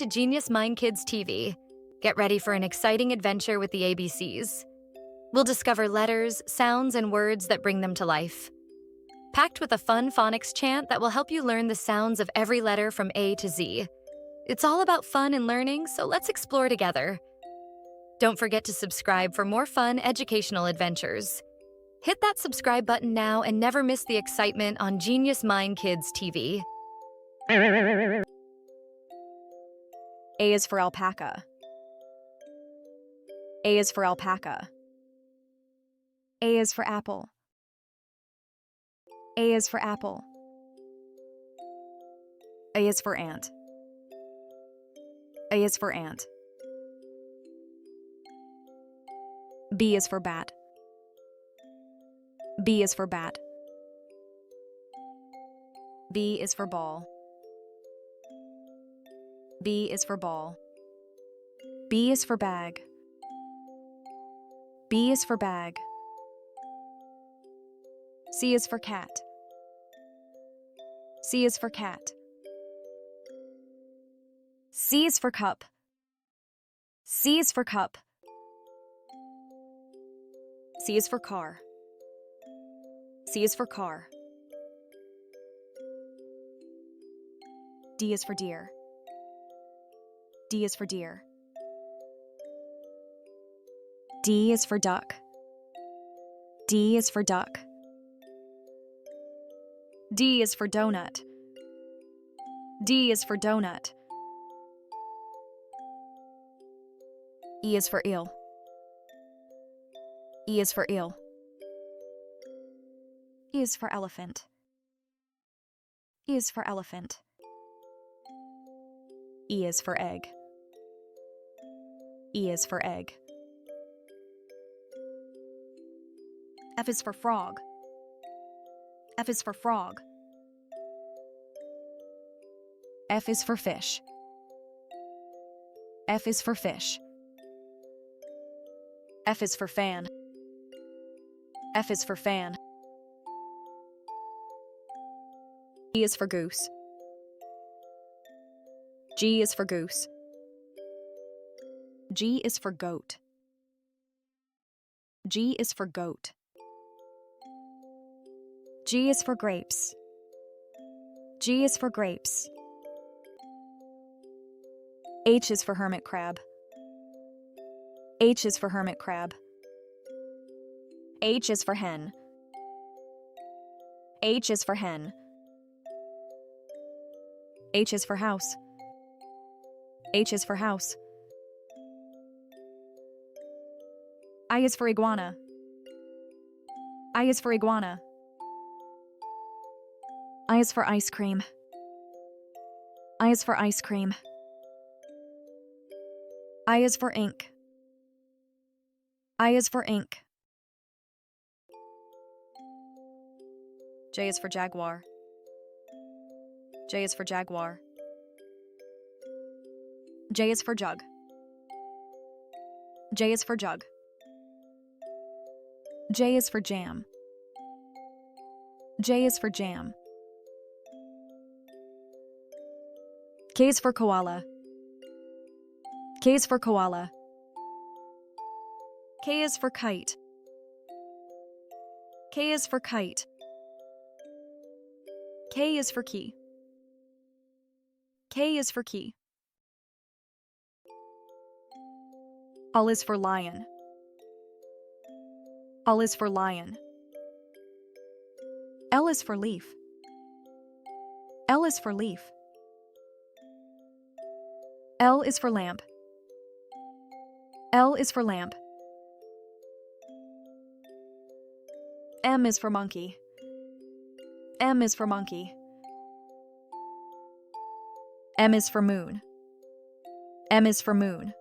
to Genius Mind Kids TV. Get ready for an exciting adventure with the ABCs. We'll discover letters, sounds, and words that bring them to life. Packed with a fun phonics chant that will help you learn the sounds of every letter from A to Z. It's all about fun and learning, so let's explore together. Don't forget to subscribe for more fun, educational adventures. Hit that subscribe button now and never miss the excitement on Genius Mind Kids TV. A is for alpaca. A is for alpaca. A is for apple. A is for apple. A is for ant. A is for ant. B is for bat. B is for bat. B is for ball. B is for ball. B is for bag. B is for bag. C is for cat. C is for cat. C is for cup. C is for cup. C is for car. C is for car. D is for deer. D is for deer. D is for duck. D is for duck. D is for donut. D is for donut. E is for eel. E is for eel. E is for elephant. E is for elephant. E is for egg. E is for egg. F is for frog. F is for frog. F is for fish. F is for fish. F is for fan. F is for fan. G is for goose. G is for goose. G is for goat. G is for goat. G is for grapes. G is for grapes. H is for hermit crab. H is for hermit crab. H is for hen. H is for hen. H is for house. H is for house. I is for iguana. I is for iguana. I is for ice cream. I is for ice cream. I is for ink. I is for ink. J is for jaguar. J is for jaguar. J is for jug. J is for jug. J is for jam. J is for jam. K is for koala. K is for koala. K is for kite. K is for kite. K is for key. K is for key. L is for lion. L is for lion. L is for leaf. L is for leaf. L is for lamp. L is for lamp. M is for monkey. M is for monkey. M is for moon. M is for moon.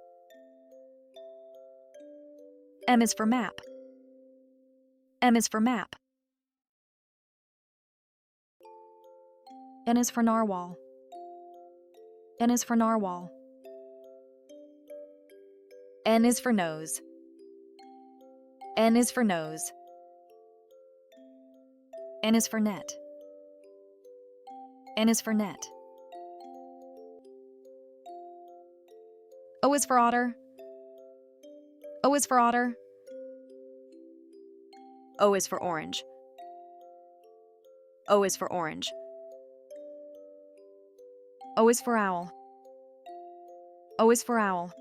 M is for map. M is for map. N is for narwhal. N is for narwhal. N is for nose. N is for nose. N is for net. N is for net. O is for otter. O is for otter. O is for orange. O is for orange. O is for owl. O is for owl.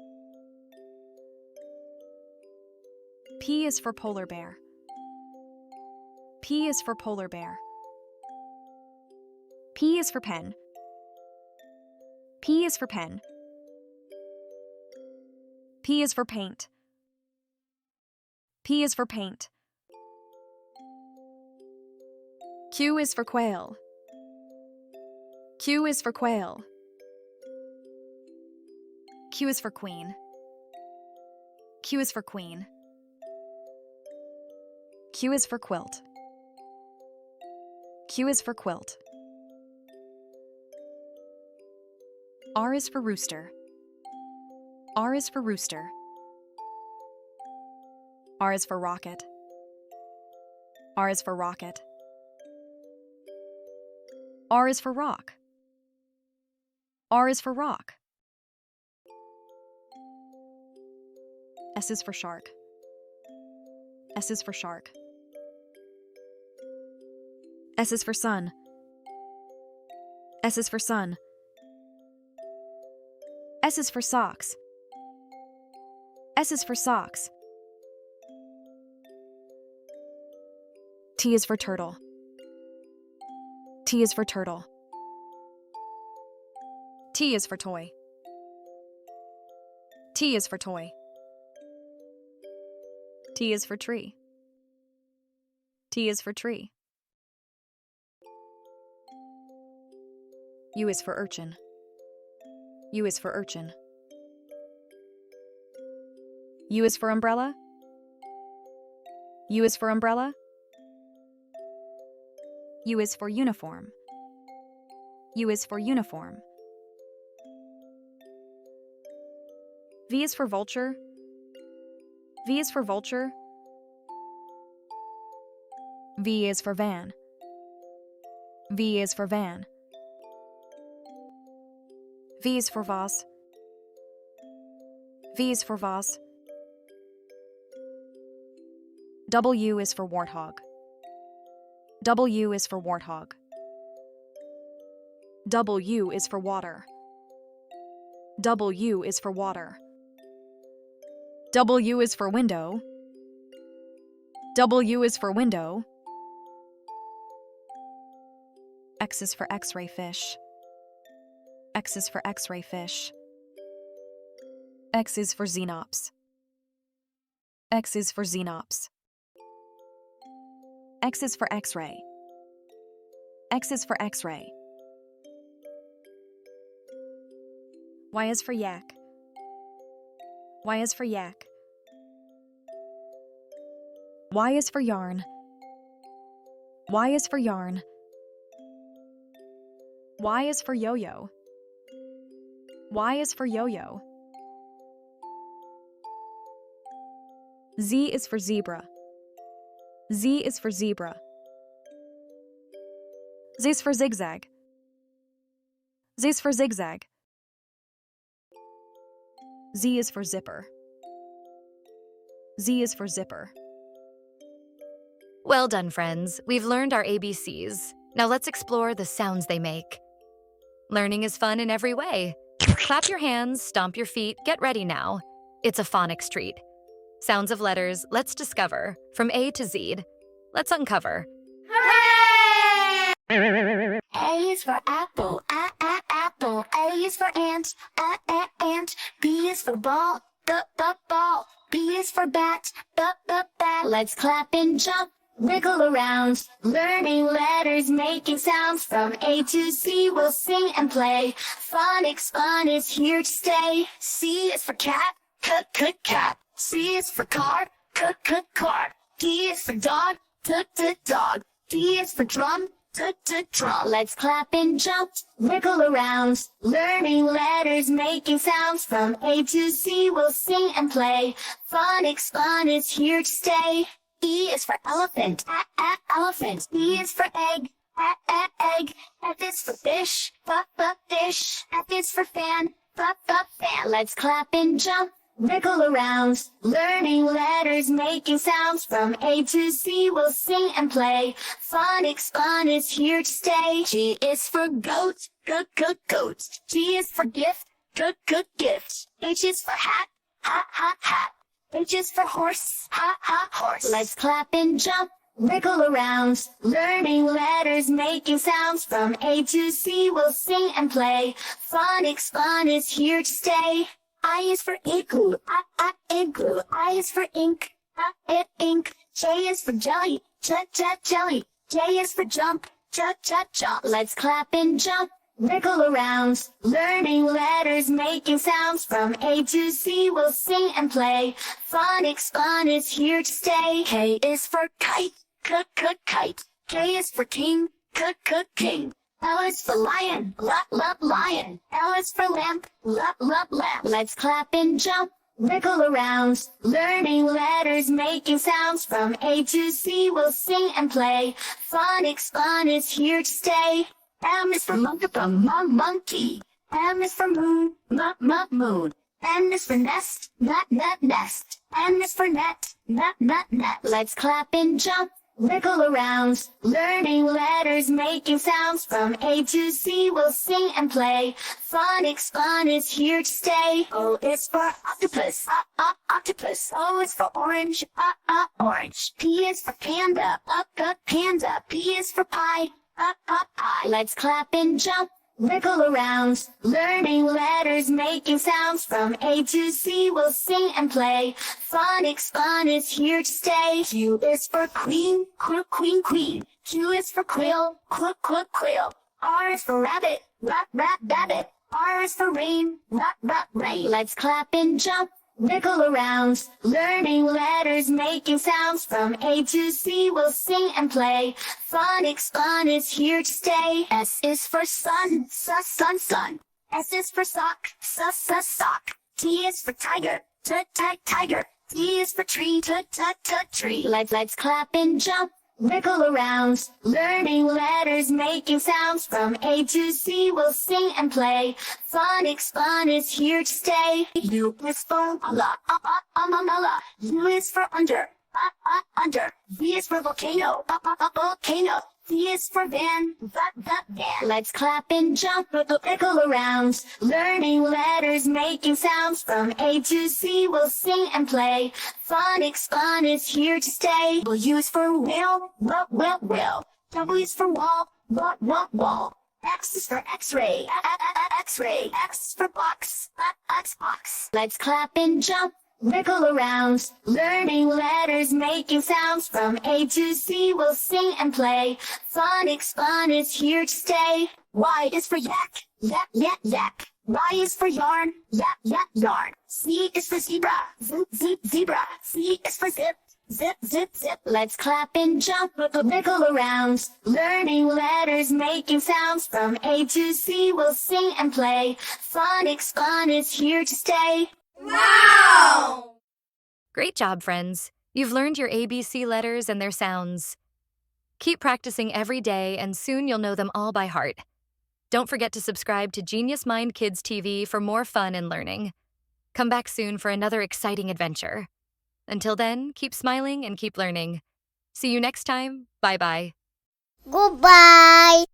P is for polar bear. P is for polar bear. P is for pen. P is for pen. P is for paint. P is for paint. Q is for quail. Q is for quail. Q is for queen. Q is for queen. Q is for quilt. Q is for quilt. R is for rooster. R is for rooster. R is for rocket. R is for rocket. R is for rock. R is for rock. S is for shark. S is for shark. S is for sun. S is for sun. S is for socks. S is for socks. T is for turtle. T is for turtle. T is for toy. T is for toy. T is for tree. T is for tree. U is for urchin. U is for urchin. U is for umbrella. U is for umbrella. U is for uniform. U is for uniform. V is for vulture. V is for vulture. V is for van. V is for van. V is for vase. V is for vase. W is for warthog. W is for warthog. W is for water. W is for water. W is for window. W is for window. X is for X-ray fish. X is for X-ray fish. X is for xenops. X is for xenops. X is for X-ray. X is for X-ray. Y is for yak. Y is for yak. Y is for yarn. Y is for yarn. Y is for yo-yo. Y is for yo-yo. Z is for zebra. Z is for zebra. Z is for zigzag. Z is for zigzag. Z is for zipper. Z is for zipper. Well done, friends. We've learned our ABCs. Now let's explore the sounds they make. Learning is fun in every way. Clap your hands, stomp your feet, get ready now. It's a phonics treat. Sounds of letters, let's discover. From A to Z. Let's uncover. Hooray! A is for apple, apple. A is for ant, ant. B is for ball, ball. B is for bat, bat. Let's clap and jump, wiggle around. Learning letters, making sounds. From A to Z, we'll sing and play. Phonics fun is here to stay. C is for cat, cat. C is for car, car. D is for dog, dog. D is for drum, drum. Let's clap and jump, wiggle around. Learning letters, making sounds. From A to Z, we'll sing and play. Phonics fun is here to stay. E is for elephant, elephant. E is for egg, egg. F is for fish, fish. F is for fan, fan. Let's clap and jump, wiggle around, learning letters, making sounds from A to Z. We'll sing and play. Phonics fun is here to stay. G is for goat, goat. G is for gift, gift. H is for hat, hat. H is for horse, horse. Let's clap and jump, wiggle around, learning letters, making sounds from A to Z. We'll sing and play. Phonics fun is here to stay. I is for igloo, igloo. I is for ink, ink. J is for jelly, jelly. J is for jump, jump. Let's clap and jump, wiggle around, learning letters, making sounds from A to Z. We'll sing and play. Phonics fun is here to stay. K is for kite, kite. K is for king, king. L is for lion, lion. L is for lamp, lamp. Let's clap and jump, wiggle around, learning letters, making sounds from A to Z. We'll sing and play. Phonics fun is here to stay. M is for monkey. M is for moon, moon. N is for nest, nest. N is for net. Let's clap and jump, wiggle around, learning letters, making sounds from A to Z. We'll sing and play. Phonics fun is here to stay. O is for octopus, octopus. O is for orange, orange. P is for panda, panda. P is for pie, pie. Let's clap and jump, wiggle around, learning letters, making sounds from A to Z. We'll sing and play. Phonics fun is here to stay. Q is for queen, queen. Q is for quill, quill. R is for rabbit, rabbit. R is for rain, rain. Let's clap and jump, wiggle around, learning letters, making sounds from A to Z. We'll sing and play. Phonics fun is here to stay. S is for sun, sun. S is for sock, sock. T is for tiger, tiger. T is for tree, tree. Let's clap and jump, wiggle around, learning letters, making sounds from A to Z. We'll sing and play. Phonics fun is here to stay. U is for umbrella. U is for under, under. V is for volcano, volcano. V is for van, van. Let's clap and jump, wiggle around, learning letters, making sounds from A to Z. We'll sing and play. Phonics fun is here to stay. W is for whale, whale. W is for wall, wall. X is for X-ray, X-ray. X is for box, box. Let's clap and jump, wiggle around, learning letters, making sounds from A to Z. We'll sing and play. Phonics fun is here to stay. Y is for yak, yak. Y is for yarn, yarn. Z is for zebra, zebra. Z is for zip, zip. Let's clap and jump, wiggle around, learning letters, making sounds from A to Z. We'll sing and play. Phonics fun is here to stay. Wow! Great job, friends. You've learned your ABC letters and their sounds. Keep practicing every day, and soon you'll know them all by heart. Don't forget to subscribe to Genius Mind Kids TV for more fun and learning. Come back soon for another exciting adventure. Until then, keep smiling and keep learning. See you next time. Bye-bye. Goodbye.